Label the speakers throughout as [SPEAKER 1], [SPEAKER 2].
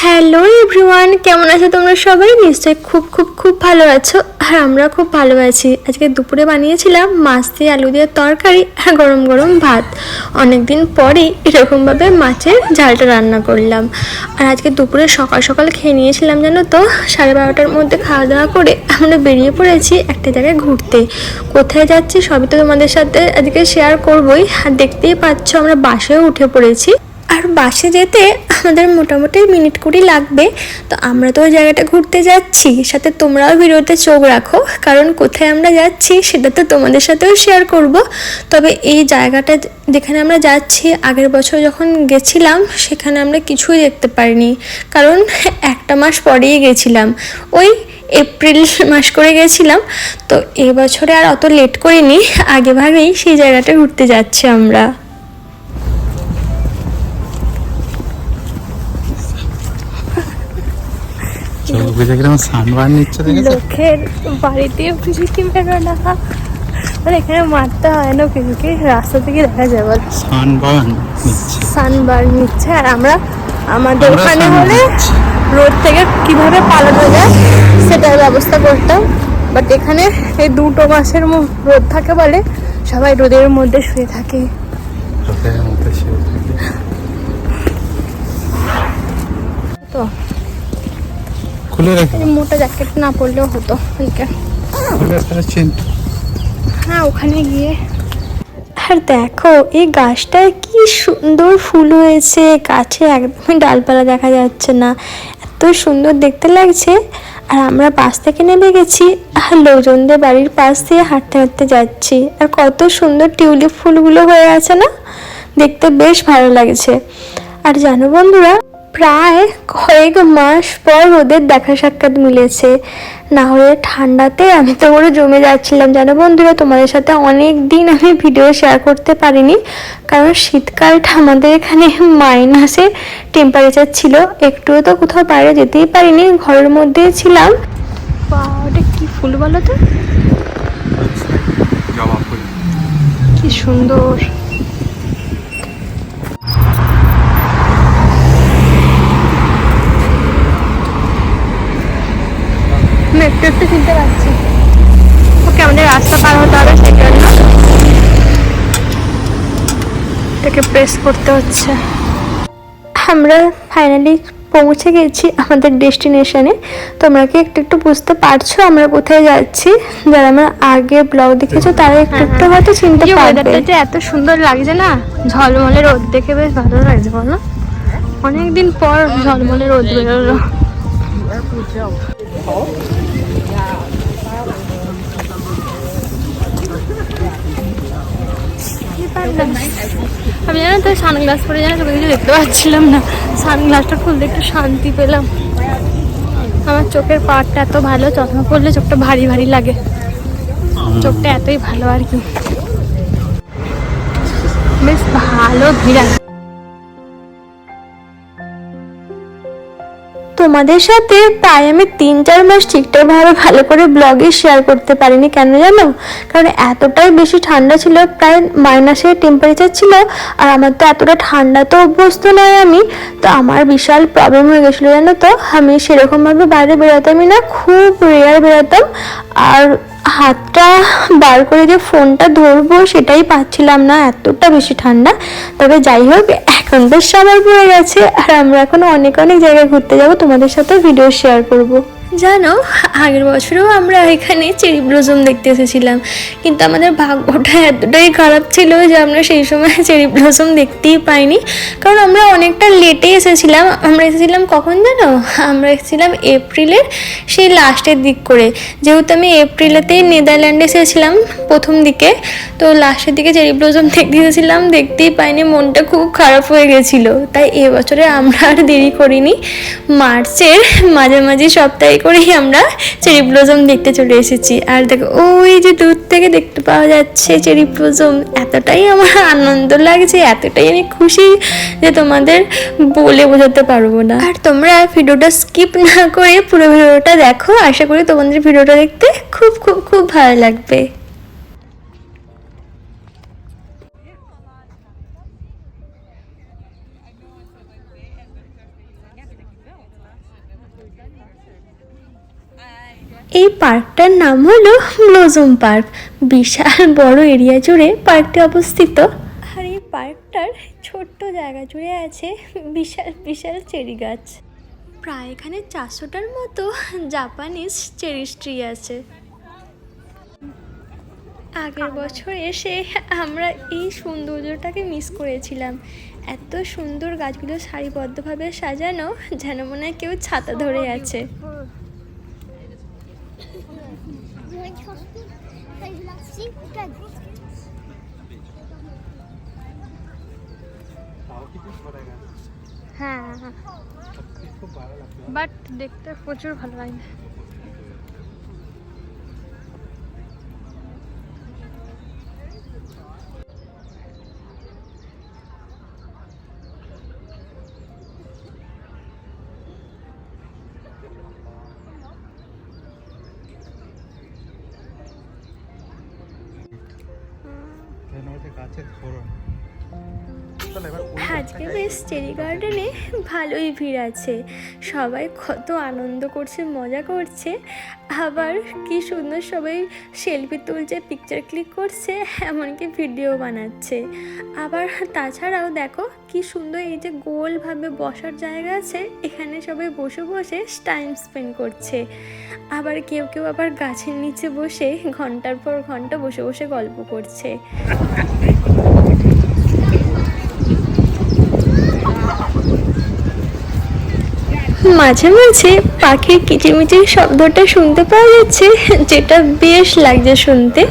[SPEAKER 1] Hello everyone, কেমন আছো তোমরা সবাই? নিশ্চয়ই খুব খুব খুব ভালো আছো। আর আমরা খুব ভালো আছি। আজকে দুপুরে বানিয়েছিলাম মাছ দিয়ে আলু দিয়ে তরকারি আর গরম গরম ভাত। অনেক দিন পরেই এরকমভাবে মাছের ঝালটা রান্না করলাম। আর আজকে দুপুরে সকাল সকাল খেয়ে নিয়েছিলাম, জানো তো 12:30টার মধ্যে খাওয়া দাওয়া করে আমরা বেরিয়ে পড়েছি একটা জায়গায় ঘুরতে। কোথায় যাচ্ছি সবই তো তোমাদের সাথে আজকে শেয়ার করবোই। আর দেখতেই পাচ্ছ আমরা বাসেও উঠে পড়েছি। আর বাসে যেতে আমাদের মোটামুটি মিনিট 20 লাগবে। তো আমরা তো ওই জায়গাটা ঘুরতে যাচ্ছি, সাথে তোমরাও ভিডিওতে চোখ রাখো, কারণ কোথায় আমরা যাচ্ছি সেটা তো তোমাদের সাথেও শেয়ার করব। তবে এই জায়গাটা যেখানে আমরা যাচ্ছি আগের বছর যখন গেছিলাম সেখানে আমরা কিছুই দেখতে পারিনি, কারণ একটা মাস পরেই গেছিলাম, ওই এপ্রিল মাস করে গেছিলাম। তো এবছরে আর অত লেট করিনি, আগে ভাগেই সেই জায়গাটা ঘুরতে যাচ্ছি আমরা। লোকের বাড়িতে প্রীতি বেরোনা, মানে এখানে মারতে হয় না, কিন্তু রাস্তা থেকে দেখা যায় বল সানবার্ন নিচ্ছে। আর আমরা আমাদের ওখানে হলে রোদ থেকে কিভাবে পালানো যায় সেটার ব্যবস্থা করতাম, বাট এখানে এই 2 মাসের রোদ থাকে বলে সবাই রোদের মধ্যে শুয়ে থাকে। তো মোটা জ্যাকেট না পরলেও হতো। হ্যাঁ, ওখানে গিয়ে আর দেখো এই গাছটায় কি সুন্দর ফুল হয়েছে, গাছে একদমই ডালপালা দেখা যাচ্ছে না, এত সুন্দর দেখতে লাগছে। আর আমরা বাস থেকে নেমে গেছি আর লোকজনদের বাড়ির পাশ দিয়ে হাঁটতে হাঁটতে যাচ্ছি। আর কত সুন্দর টিউলিপ ফুলগুলো হয়ে আছে না, দেখতে বেশ ভালো লাগছে। আর জানো বন্ধুরা, প্রায় কয়েক মাস পর ওদের দেখা সাক্ষাৎ মিলেছে, না হলে ঠান্ডাতে আমি তো পুরো জমে যাচ্ছিলাম। জানো বন্ধুরা, তোমাদের সাথে অনেক দিন আমি ভিডিও শেয়ার করতে পারিনি, কারণ শীতকালটা আমাদের এখানে মাইনাসে টেম্পারেচার ছিল, একটুও তো কোথাও বাইরে যেতেই পারিনি, ঘরের মধ্যেই ছিলাম। ওটা কি ফুল বলো তো, কি সুন্দর। একটু একটু চিনতে পারছি। ওকে, আমাদের রাস্তা পার হতে হবে, সেই জন্য এটাকে প্রেস করতে হচ্ছে। আমরা ফাইনালি পৌঁছে গেছি আমাদের ডেস্টিনেশনে। তোমরা কি একটু একটু বুঝতে পারছো আমরা কোথায় যাচ্ছি? যারা আমরা আগে ব্লগ দেখেছো তারা একটু একটু হয়তো চিনতে পারবে। যে এত সুন্দর লাগছে না, ঝলমলে রোদ দেখে বেশ ভালো লাগছে, বলো? অনেকদিন পর ঝলমলে রোদ বেরোলো। আমি জানো তো সানগ্লাস পরে জানো তোকে কিছু দেখতে পাচ্ছিলাম না, সানগ্লাসটা খুলতে একটু শান্তি পেলাম। আমার চোখের পাওয়ারটা এত ভালো, চশমা পরলে চোখটা ভারী ভারী লাগে, চোখটা এতই ভালো আর কি, বেশ ভালো ভিড়। তোমাদের সাথে প্রায় আমি 3-4 মাস ঠিকঠাকভাবে ভালো করে ব্লগে শেয়ার করতে পারিনি, কেন জানো? কারণ এতটাই বেশি ঠান্ডা ছিল, প্রায় মাইনাসের টেম্পারেচার ছিল। আর আমার তো এতটা ঠান্ডা তো অভ্যস্ত নয় আমি, তো আমার বিশাল প্রবলেম হয়ে গেছিলো, জানো তো? আমি সেরকমভাবে বাইরে বেরোতামই না, খুব রেয়ার বেরোতাম। আর হাতটা বার করে যে ফোনটা ধরবো সেটাই পাচ্ছিলাম না, এতটা বেশি ঠান্ডা। তবে যাই হোক, এখন বেশ সময় পড়ে গেছে আর আমরা এখন অনেক অনেক জায়গায় ঘুরতে যাবো, তোমাদের সাথে ভিডিও শেয়ার করব। জানো, আগের বছরেও আমরা এখানে চেরি ব্লসম দেখতে এসেছিলাম, কিন্তু আমাদের ভাগ্যটা এতটাই খারাপ ছিল যে আমরা সেই সময় চেরি ব্লসম দেখতেই পাইনি, কারণ আমরা অনেকটা লেটে এসেছিলাম। আমরা এসেছিলাম কখন জানো? আমরা এসেছিলাম এপ্রিলের সেই লাস্টের দিক করে, যেহেতু আমি এপ্রিলেতেই নেদারল্যান্ডে এসেছিলাম প্রথম দিকে, তো লাস্টের দিকে চেরি ব্লসম দেখতে এসেছিলাম, দেখতেই পাইনি, মনটা খুব খারাপ হয়ে গেছিলো। তাই এবছরে আমরা আর দেরি করিনি, মার্চের মাঝামাঝি সপ্তাহে করেই আমরা চেরি ব্লসম দেখতে চলে এসেছি। আর দেখো ওই যে দূর থেকে দেখতে পাওয়া যাচ্ছে চেরি ব্লসম, এতটাই আমার আনন্দ লাগছে, এতটাই আমি খুশি যে তোমাদের বলে বোঝাতে পারবো না। আর তোমরা ভিডিওটা স্কিপ না করে পুরো ভিডিওটা দেখো, আশা করি তোমাদের ভিডিওটা দেখতে খুব খুব খুব ভালো লাগবে। এই পার্কটার নাম হলো ব্লজম পার্ক। বিশাল বড় এরিয়া জুড়ে পার্কটি অবস্থিত। আর এই পার্কটার ছোট্ট জায়গা জুড়ে আছে বিশাল বিশাল চেরি গাছ। প্রায় এখানে 400টার মতো জাপানিজ চেরি ট্রি আছে। আগের বছর এসে আমরা এই সৌন্দর্যটাকে মিস করেছিলাম। এত সুন্দর গাছগুলো সারিবদ্ধভাবে সাজানো, যেন মনে হয় কেউ ছাতা ধরে আছে। হ্যাঁ, বাট দেখতে প্রচুর ভালো লাগে। আজকে বেশ চেরি গার্ডেনে ভালোই ভিড় আছে। সবাই কত আনন্দ করছে, মজা করছে। আবার কি সুন্দর সবাই সেলফি তুলছে, পিকচার ক্লিক করছে, এমনকি ভিডিও বানাচ্ছে। আবার তাছাড়াও দেখো কি সুন্দর এই যে গোলভাবে বসার জায়গা আছে, এখানে সবাই বসে বসে টাইম স্পেন্ড করছে। আবার কেউ কেউ আবার গাছের নিচে বসে ঘন্টার পর ঘন্টা বসে বসে গল্প করছে। মাঝে মাঝে পাখির কিচিমিচির শব্দটা শুনতে পাওয়া যাচ্ছে, যেটা বেশ লাগছে শুনতে।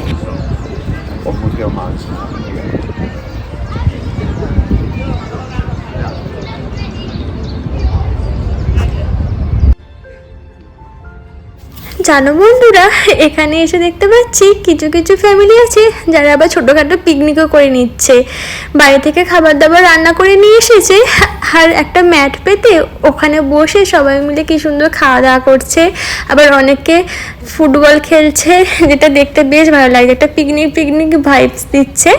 [SPEAKER 1] জানো বন্ধুরা, এখানে এসে দেখতে পাচ্ছি কিছু কিছু ফ্যামিলি আছে যারা আবার ছোটোখাটো পিকনিকও করে নিচ্ছে। বাড়ি থেকে খাবার দাবার রান্না করে নিয়ে এসেছে, আর একটা ম্যাট পেতে ওখানে বসে সবাই মিলে কি সুন্দর খাওয়া দাওয়া করছে। আবার অনেকে ফুটবল খেলছে, যেটা দেখতে বেশ ভালো লাগে, একটা পিকনিক পিকনিক ভাইবস দিচ্ছে।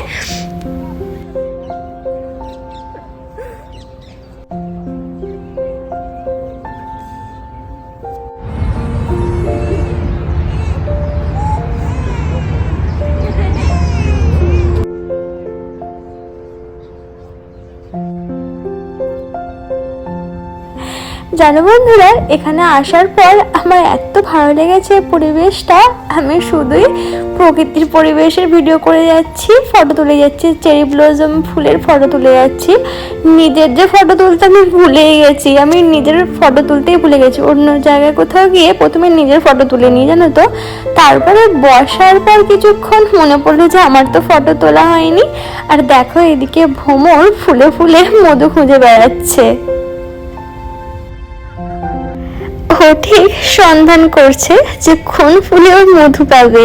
[SPEAKER 1] জানো বন্ধুরা, এখানে আসার পর আমার এত ভালো লেগেছে পরিবেশটা। আমি শুধুই প্রকৃতির পরিবেশের ভিডিও করে যাচ্ছি, ফটো তুলে যাচ্ছি, চেরি ব্লজম ফুলের ফটো তুলে যাচ্ছি। নিজের যে ফটো তুলতে আমি ভুলেই গেছি, আমি নিজের ফটো তুলতেই ভুলে গেছি। অন্য জায়গায় কোথাও গিয়ে প্রথমে নিজের ফটো তুলে নিই জানো তো, তারপরে বসার পর কিছুক্ষণ মনে পড়লো যে আমার তো ফটো তোলা হয়নি। আর দেখো এদিকে ভ্রমর ফুলে ফুলে মধু খুঁজে বেড়াচ্ছে। ও ঠিক সন্ধান করছে যে কোন ফুলে ওর মধু পাবে।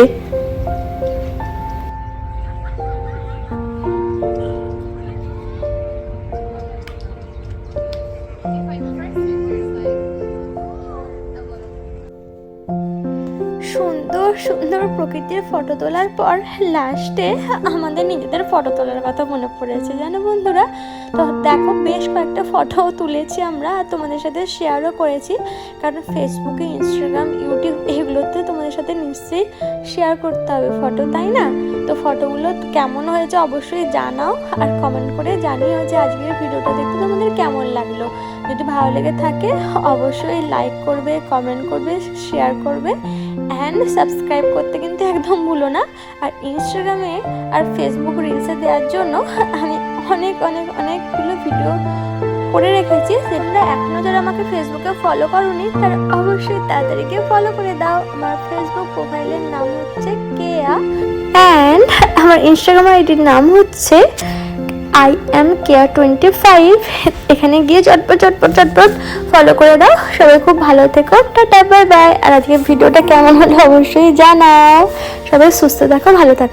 [SPEAKER 1] সুন্দর সুন্দর প্রকৃতির ফটো তোলার পর লাস্টে আমাদের নিজেদের ফটো তোলার কথা মনে পড়েছে জানো বন্ধুরা। তো দেখো বেশ কয়েকটা ফটোও তুলেছি আমরা, আর তোমাদের সাথে শেয়ারও করেছি, কারণ ফেসবুকে, ইনস্টাগ্রাম, ইউটিউব এগুলোতে তোমাদের সাথে নিশ্চয়ই শেয়ার করতে হবে ফটো, তাই না? তো ফটোগুলো কেমন হয়েছে অবশ্যই জানাও, আর কমেন্ট করে জানিও যে আজকের ভিডিওটা দেখতে তোমাদের কেমন লাগলো। যদি ভালো লেগে থাকে অবশ্যই লাইক করবে, কমেন্ট করবে, শেয়ার করবে, অ্যান্ড সাবস্ক্রাইব করতে কিন্তু একদম ভুলো না। আর ইনস্টাগ্রামে আর ফেসবুক রিলসে দেওয়ার জন্য আমি অনেকগুলো ভিডিও করে রেখেছি, সেটা এখনও যারা আমাকে ফেসবুকে ফলো করোনি তারা অবশ্যই তাড়াতাড়ি গিয়ে ফলো করে দাও। আমার ফেসবুক প্রোফাইলের নাম হচ্ছে কেয়া, অ্যান্ড আমার ইনস্টাগ্রাম আইডির নাম হচ্ছে IamKea25। এখানে গিয়ে চটপট ফলো করে দাও। সবাই খুব ভালো থেকো, টাটা বাই বাই। আর আজকে ভিডিওটা কেমন হলো অবশ্যই জানাও। সবাই সুস্থ থাকো, ভালো থাকো।